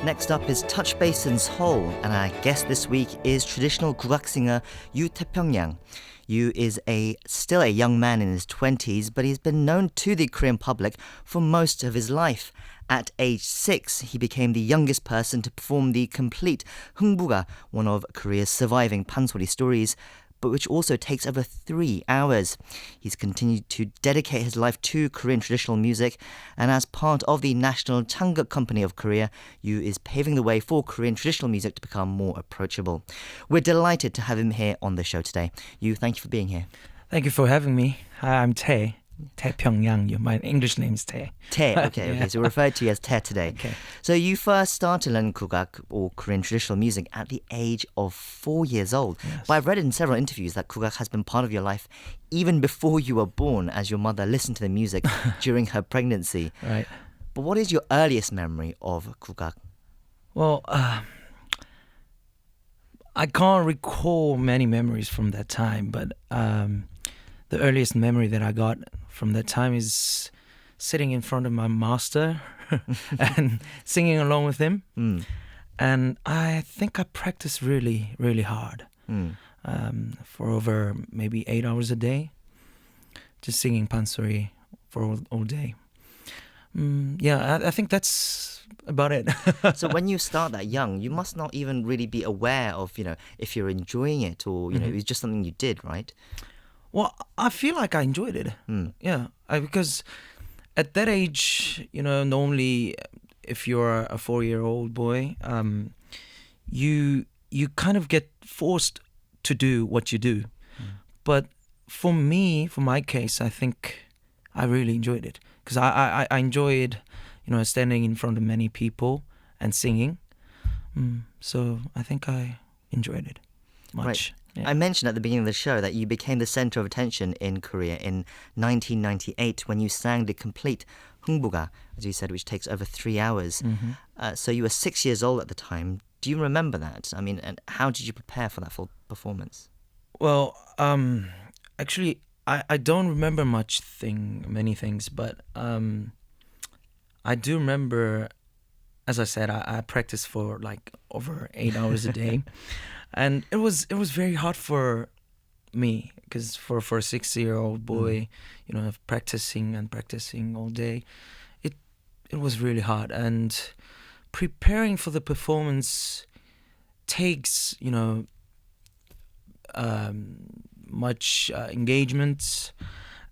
Next up is Touch Base in Seoul, and our guest this week is traditional Korean singer Taepyungyang. Yu is still a young man in his 20s, but he's been known to the Korean public for most of his life. At age 6, he became the youngest person to perform the complete Hungbuga, one of Korea's surviving pansori stories, but which also takes over 3 hours. He's continued to dedicate his life to Korean traditional music, and as part of the National Changgeuk Company of Korea, Yu is paving the way for Korean traditional music to become more approachable. We're delighted to have him here on the show today. Yu, thank you for being here. Thank you for having me. Hi, I'm Taepyungyang. My English name is Tae. Tae, okay. So we're referred to you as Tae today. Okay. So you first started learning Korean or Korean traditional music at the age of 4 years old. Yes. But I've read in several interviews that Korean has been part of your life even before you were born, as your mother listened to the music during her pregnancy. Right. But what is your earliest memory of Korean? Well, I can't recall many memories from that time, but the earliest memory that I got from that time is sitting in front of my master and singing along with him. And I think I practiced really, really hard for over maybe 8 hours a day, just singing pansori for all day. I think that's about it. So when you start that young, you must not even really be aware of, if you're enjoying it or, it was just something you did, right? Well, I feel like I enjoyed it. Yeah, because at that age, normally if you're a 4-year-old boy, you kind of get forced to do what you do. But for me, for my case, I think I really enjoyed it because I enjoyed, standing in front of many people and singing. So I think I enjoyed it much. Right. Yeah. I mentioned at the beginning of the show that you became the center of attention in Korea in 1998 when you sang the complete Hungbuga, as you said, which takes over 3 hours. So you were 6 years old at the time. Do you remember that? I mean, and how did you prepare for that full performance? Well, actually, I don't remember many things, but I do remember, as I said, I practiced for like over 8 hours a day. And it was very hard for me because for a 6-year-old boy, practicing all day, it was really hard. And preparing for the performance takes much engagement,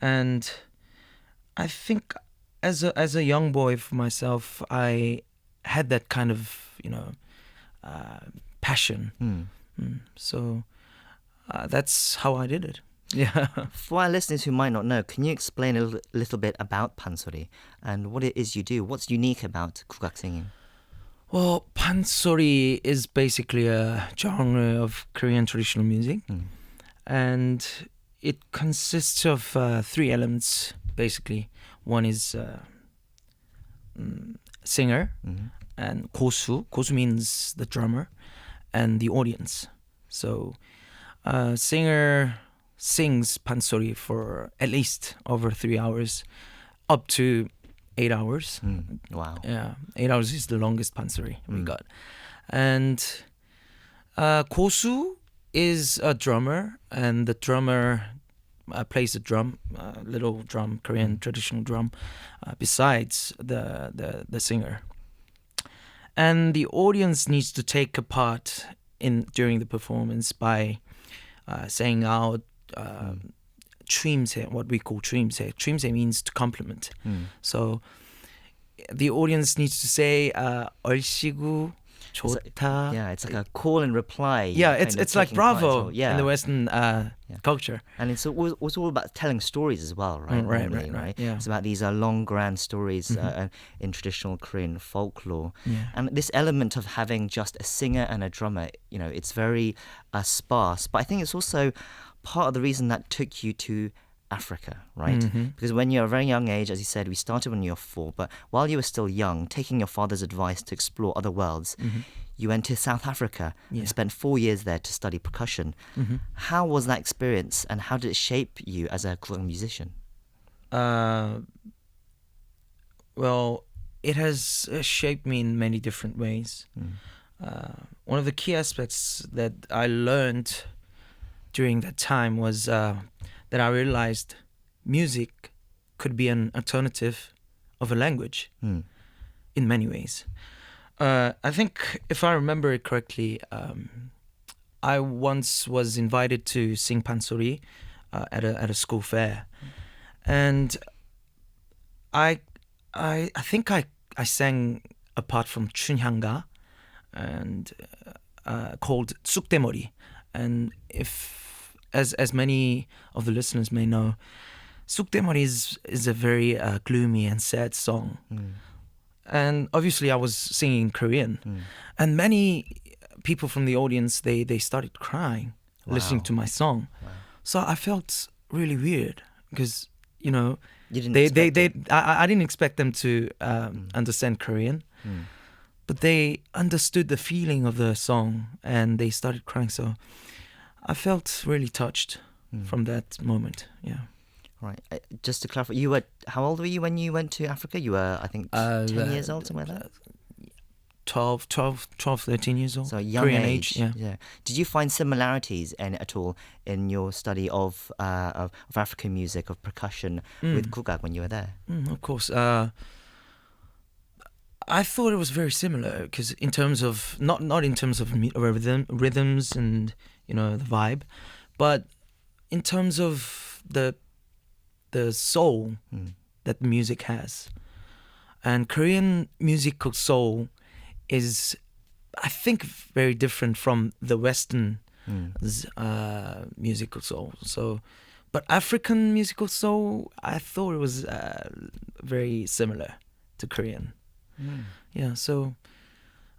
and I think as a young boy for myself, I had that kind of passion. So that's how I did it. Yeah. For our listeners who might not know, can you explain a little bit about pansori and what it is you do? What's unique about Korean singing? Well, pansori is basically a genre of Korean traditional music, and it consists of 3 elements, basically. One is singer, and 고수. 고수 means the drummer, and the audience. So singer sings pansori for at least over 3 hours, up to 8 hours. Wow. Yeah, 8 hours is the longest pansori we got. And 고수 is a drummer, and the drummer plays a drum, little drum, Korean traditional drum, besides the singer. And the audience needs to take a part during the performance by saying out 추임새, what we call 추임새. 추임새 means to compliment. So the audience needs to say 얼씨구 좋다. Yeah, it's like a call and reply. Yeah, it's like bravo in the Western culture. And it's all about telling stories as well, right? Right. Yeah. It's about these long, grand stories in traditional Korean folklore. Yeah. And this element of having just a singer and a drummer, it's very sparse. But I think it's also part of the reason that took you to Africa, right? Because when you're a very young age, as you said, we started when you were 4, but while you were still young, taking your father's advice to explore other worlds, you went to South Africa and spent 4 years there to study percussion. How was that experience, and how did it shape you as a Korean musician? Well, it has shaped me in many different ways. One of the key aspects that I learned during that time was that I realized music could be an alternative of a language in many ways. I think, if I remember it correctly, I once was invited to sing pansori at a school fair, and I think I sang a part from Changgeuk and called 쑥대머리. And if as many of the listeners may know, 쑥대머리 is a very gloomy and sad song. And obviously I was singing in Korean, and many people from the audience, they started crying listening to my song. So I felt really weird because, you know, You didn't expect it. I didn't expect them to understand Korean, but they understood the feeling of the song and they started crying. So I felt really touched from that moment. Yeah. Right. Just to clarify, how old were you when you went to Africa? You were, I think, 10 years old, somewhere like that? 12, 13 years old. So young Korean age. yeah. Did you find similarities in it at all in your study of African music, of percussion with Kugak when you were there? Of course. I thought it was very similar because in terms of not in terms of rhythms and, you know, the vibe, but in terms of the soul that music has. And Korean musical soul is, I think, very different from the Western musical soul. So, but African musical soul, I thought it was very similar to Korean. Yeah, so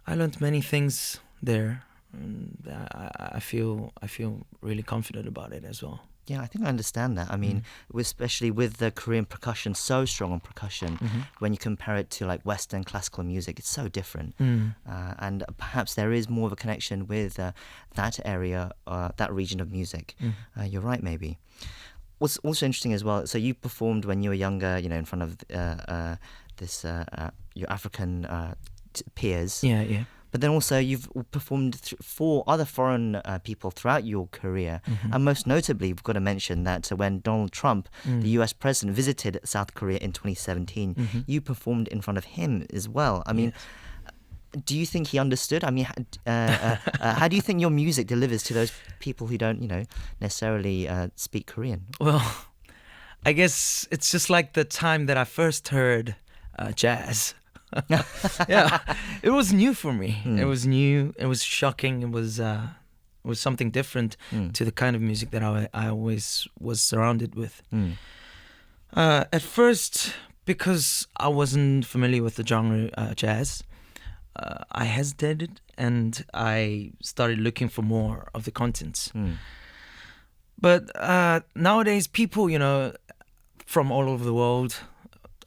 I learned many things there, and I feel really confident about it as well. Yeah, I think I understand that. I mean, especially with the Korean percussion, so strong on percussion, when you compare it to like Western classical music, it's so different. And perhaps there is more of a connection with that area, that region of music. You're right, maybe. What's also interesting as well, so you performed when you were younger, you know, in front of your African peers. Yeah. But then also you've performed for other foreign people throughout your career. And most notably, we've got to mention that when Donald Trump, the US president, visited South Korea in 2017, you performed in front of him as well. I mean, do you think he understood? I mean, how do you think your music delivers to those people who don't, you know, necessarily speak Korean? Well, I guess it's just like the time that I first heard jazz. Yeah, it was new for me. It was new. It was shocking. It was something different to the kind of music that I always was surrounded with. At first, because I wasn't familiar with the genre jazz, I hesitated and I started looking for more of the contents. But nowadays, people, you know, from all over the world,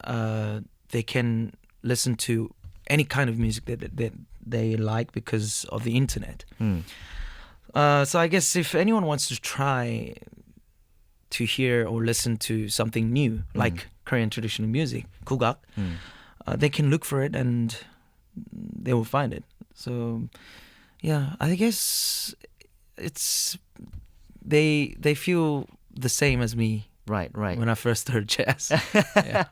they can listen to any kind of music that they like because of the internet. So I guess if anyone wants to try to hear or listen to something new, like Korean traditional music, Kugak, they can look for it and they will find it. So yeah, I guess it's they feel the same as me. Right. When I first heard jazz. Yeah.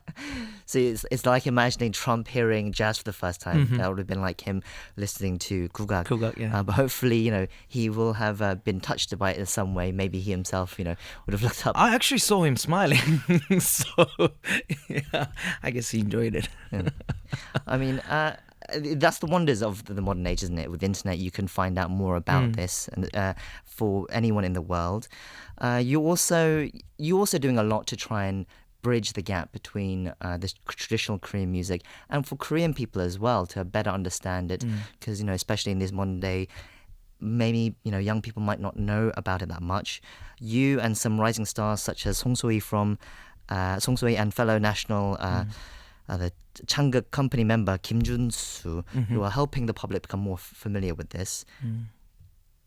So it's like imagining Trump hearing jazz for the first time. That would have been like him listening to Kugak. Yeah. But hopefully, you know, he will have been touched by it in some way. Maybe he himself, you know, would have looked up. I actually saw him smiling. So, yeah, I guess he enjoyed it. Yeah. I mean, that's the wonders of the modern age, isn't it? With the internet, you can find out more about this, and for anyone in the world. You're also doing a lot to try and bridge the gap between this traditional Korean music and for Korean people as well to better understand it, because you know, especially in this modern day, maybe, you know, young people might not know about it that much. You and some rising stars such as Song So-hee and fellow national the Changgeuk company member Kim Jun-soo, who are helping the public become more familiar with this.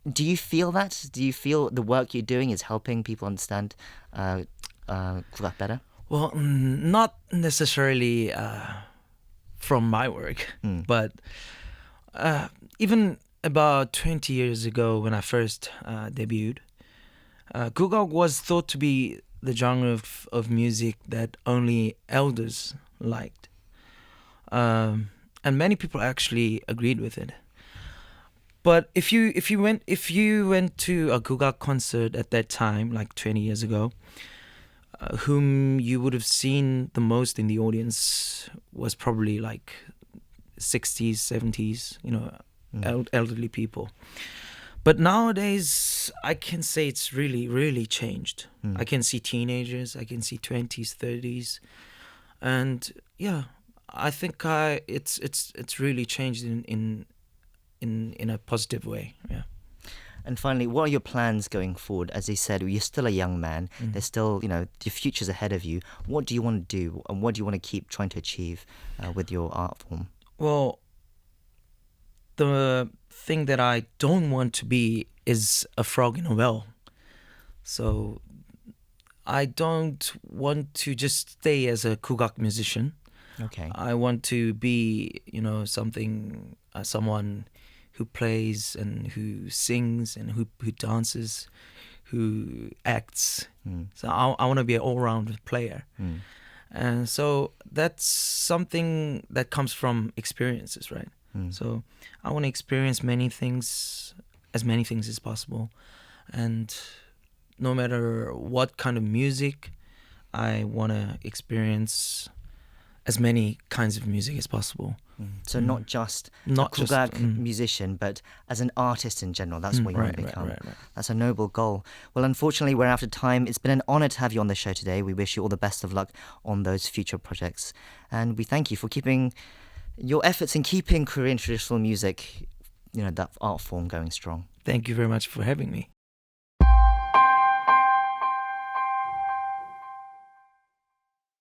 Do you feel that? Do you feel the work you're doing is helping people understand Kugak better? Well, not necessarily from my work. Mm. But even about 20 years ago, when I first debuted, Korean was thought to be the genre of music that only elders liked. And many people actually agreed with it. But if you went to a Korean concert at that time, like 20 years ago, whom you would have seen the most in the audience was probably like 60s, 70s, elderly people. But nowadays, I can say it's really, really changed. I can see teenagers, I can see 20s, 30s, and yeah, I think it's really changed in a positive way. Yeah. And finally, what are your plans going forward? As you said, you're still a young man. There's still, your future's ahead of you. What do you want to do, and what do you want to keep trying to achieve with your art form? Well, the thing that I don't want to be is a frog in a well. So I don't want to just stay as a kugak musician. Okay. I want to be, someone who plays and who sings and who dances, who acts. So I want to be an all-round player. And so that's something that comes from experiences, right? So I want to experience many things as possible. And no matter what kind of music, I want to experience as many kinds of music as possible. So not just Not a just- kugak musician, but as an artist in general. That's what you want to become. Right. That's a noble goal. Well, unfortunately, we're out of time. It's been an honor to have you on the show today. We wish you all the best of luck on those future projects. And we thank you for keeping your efforts in keeping Korean traditional music, that art form going strong. Thank you very much for having me.